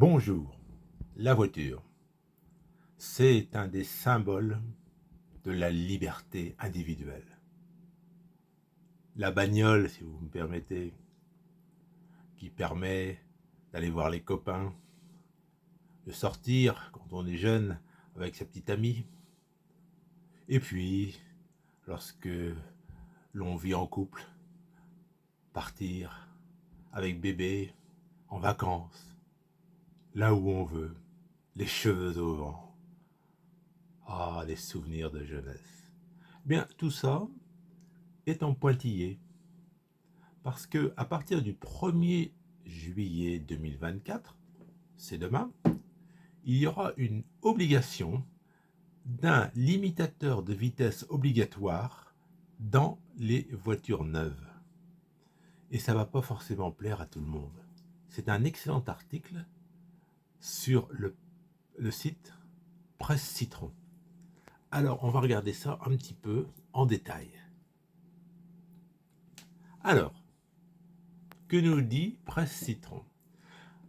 Bonjour, la voiture, c'est un des symboles de la liberté individuelle. La bagnole, si vous me permettez, qui permet d'aller voir les copains, de sortir quand on est jeune avec sa petite amie, et puis, lorsque l'on vit en couple, partir avec bébé, en vacances, là où on veut, les cheveux au vent. Ah, les souvenirs de jeunesse. Bien, tout ça est en pointillé parce que à partir du 1er juillet 2024, c'est demain, il y aura une obligation d'un limitateur de vitesse obligatoire dans les voitures neuves. Et ça ne va pas forcément plaire à tout le monde. C'est un excellent article sur le site Presse Citron. Alors, on va regarder ça un petit peu en détail. Alors, que nous dit Presse Citron?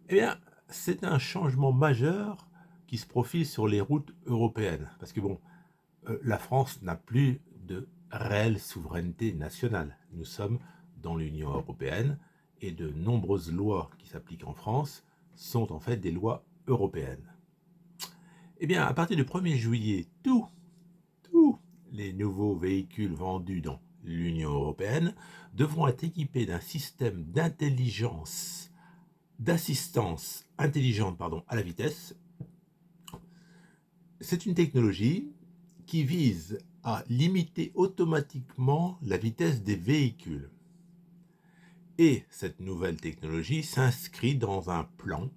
Eh bien, c'est un changement majeur qui se profile sur les routes européennes. Parce que bon, la France n'a plus de réelle souveraineté nationale. Nous sommes dans l'Union européenne et de nombreuses lois qui s'appliquent en France sont en fait des lois européennes. Eh bien, à partir du 1er juillet, tous les nouveaux véhicules vendus dans l'Union européenne devront être équipés d'un système d'assistance intelligente à la vitesse. C'est une technologie qui vise à limiter automatiquement la vitesse des véhicules. Et cette nouvelle technologie s'inscrit dans un plan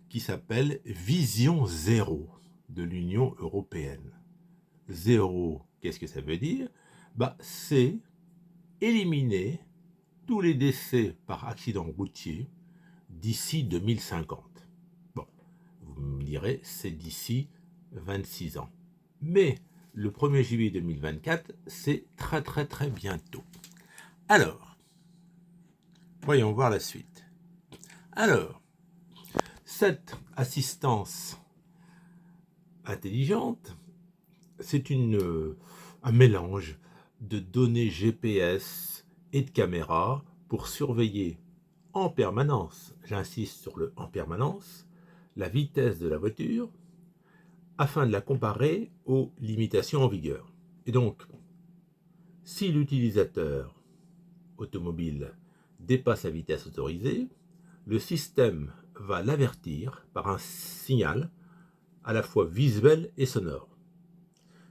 qui s'appelle Vision Zéro de l'Union européenne. Zéro, qu'est-ce que ça veut dire? C'est éliminer tous les décès par accident routier d'ici 2050. Bon, vous me direz, c'est d'ici 26 ans. Mais le 1er juillet 2024, c'est très bientôt. Alors, voyons voir la suite. Alors, cette assistance intelligente, c'est un mélange de données GPS et de caméras pour surveiller en permanence, j'insiste sur le en permanence, la vitesse de la voiture afin de la comparer aux limitations en vigueur. Et donc, si l'utilisateur automobile dépasse la vitesse autorisée, le système va l'avertir par un signal à la fois visuel et sonore.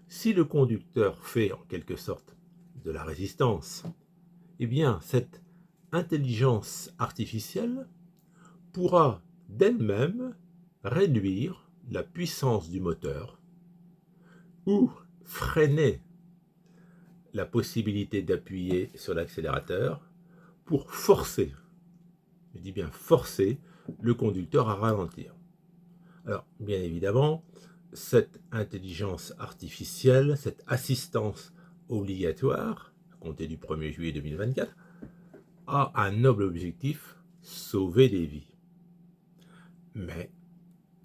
Si le conducteur fait en quelque sorte de la résistance, eh bien cette intelligence artificielle pourra d'elle-même réduire la puissance du moteur ou freiner la possibilité d'appuyer sur l'accélérateur pour forcer, je dis bien forcer, le conducteur à ralentir. Alors, bien évidemment, cette intelligence artificielle, cette assistance obligatoire, à compter du 1er juillet 2024, a un noble objectif, sauver des vies. Mais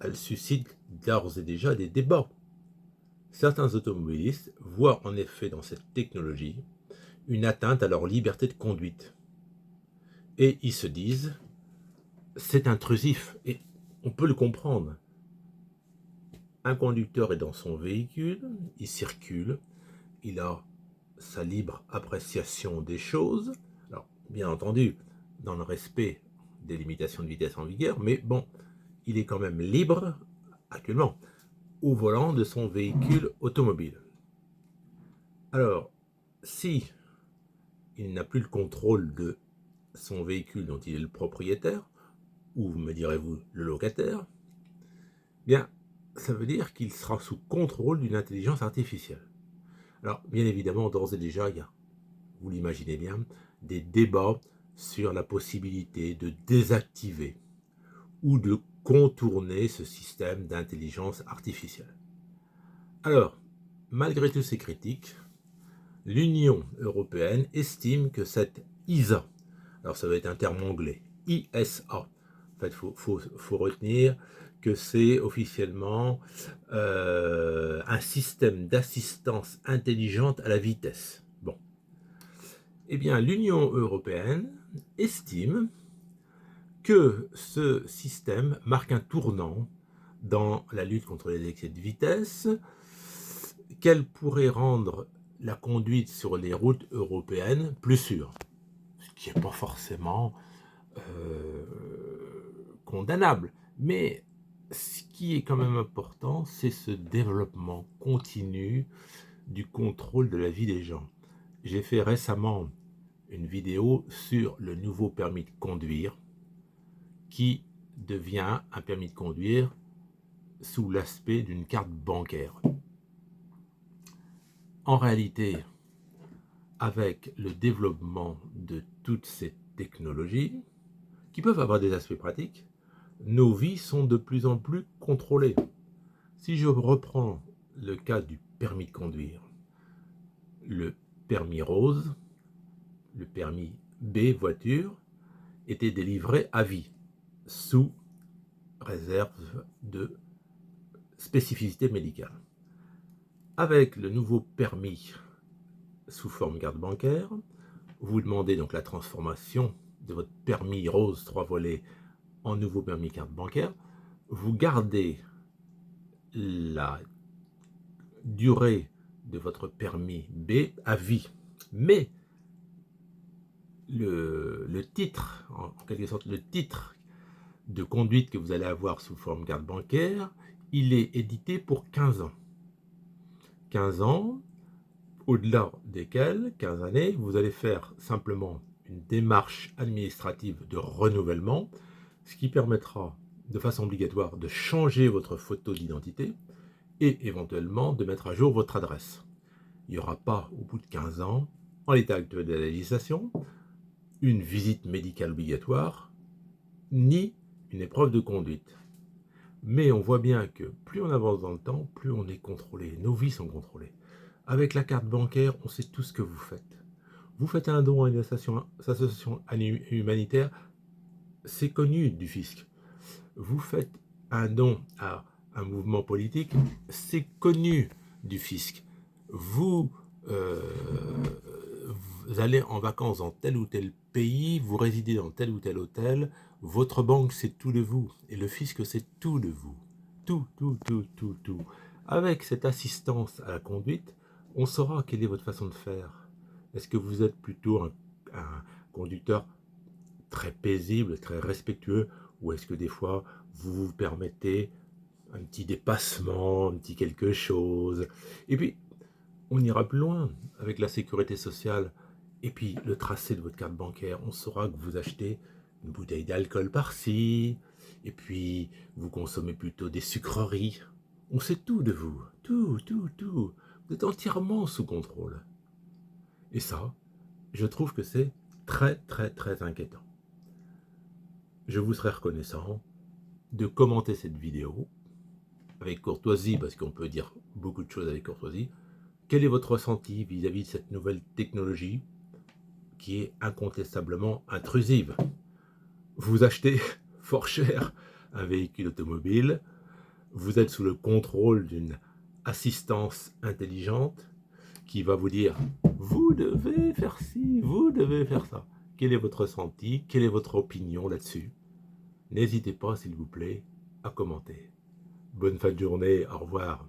elle suscite d'ores et déjà des débats. Certains automobilistes voient en effet dans cette technologie une atteinte à leur liberté de conduite. Et ils se disent, c'est intrusif, et on peut le comprendre. Un conducteur est dans son véhicule, il circule, il a sa libre appréciation des choses, alors bien entendu dans le respect des limitations de vitesse en vigueur, mais bon, il est quand même libre actuellement au volant de son véhicule automobile. Alors, si il n'a plus le contrôle de son véhicule dont il est le propriétaire, ou me direz-vous le locataire, bien, ça veut dire qu'il sera sous contrôle d'une intelligence artificielle. Alors, bien évidemment, d'ores et déjà, il y a, vous l'imaginez bien, des débats sur la possibilité de désactiver ou de contourner ce système d'intelligence artificielle. Alors, malgré toutes ces critiques, l'Union européenne estime que cette ISA, alors ça va être un terme anglais, ISA, fait, faut retenir que c'est officiellement un système d'assistance intelligente à la vitesse. Bon. Eh bien, l'Union européenne estime que ce système marque un tournant dans la lutte contre les excès de vitesse, qu'elle pourrait rendre la conduite sur les routes européennes plus sûre, ce qui n'est pas forcément condamnable. Mais ce qui est quand même important, c'est ce développement continu du contrôle de la vie des gens. J'ai fait récemment une vidéo sur le nouveau permis de conduire qui devient un permis de conduire sous l'aspect d'une carte bancaire. En réalité, avec le développement de toutes ces technologies, qui peuvent avoir des aspects pratiques, nos vies sont de plus en plus contrôlées. Si je reprends le cas du permis de conduire, le permis rose, le permis B voiture, était délivré à vie, sous réserve de spécificité médicale. Avec le nouveau permis sous forme carte bancaire, vous demandez donc la transformation de votre permis rose 3 volets en nouveau permis carte bancaire, vous gardez la durée de votre permis B à vie. Mais le titre, en quelque sorte le titre de conduite que vous allez avoir sous forme carte bancaire, il est édité pour 15 ans. 15 ans, au-delà desquels, 15 années, vous allez faire simplement une démarche administrative de renouvellement, ce qui permettra de façon obligatoire de changer votre photo d'identité et éventuellement de mettre à jour votre adresse. Il n'y aura pas, au bout de 15 ans, en l'état actuel de la législation, une visite médicale obligatoire, ni une épreuve de conduite. Mais on voit bien que plus on avance dans le temps, plus on est contrôlé. Nos vies sont contrôlées. Avec la carte bancaire, on sait tout ce que vous faites. Vous faites un don à une association humanitaire, c'est connu du fisc. Vous faites un don à un mouvement politique, c'est connu du fisc. Vous allez en vacances dans tel ou tel pays, vous résidez dans tel ou tel hôtel, votre banque c'est tout de vous, et le fisc c'est tout de vous. Tout. Avec cette assistance à la conduite, on saura quelle est votre façon de faire. Est-ce que vous êtes plutôt un conducteur très paisible, très respectueux, ou est-ce que des fois vous vous permettez un petit dépassement, un petit quelque chose? Et puis, on ira plus loin avec la sécurité sociale et puis le tracé de votre carte bancaire. On saura que vous achetez une bouteille d'alcool par-ci, et puis vous consommez plutôt des sucreries. On sait tout de vous, tout. Vous êtes entièrement sous contrôle. Et ça, je trouve que c'est très inquiétant. Je vous serais reconnaissant de commenter cette vidéo avec courtoisie, parce qu'on peut dire beaucoup de choses avec courtoisie. Quel est votre ressenti vis-à-vis de cette nouvelle technologie qui est incontestablement intrusive? Vous achetez fort cher un véhicule automobile, vous êtes sous le contrôle d'une assistance intelligente qui va vous dire « vous devez faire ci, vous devez faire ça ». Quel est votre ressenti? Quelle est votre opinion là-dessus? N'hésitez pas, s'il vous plaît, à commenter. Bonne fin de journée, au revoir.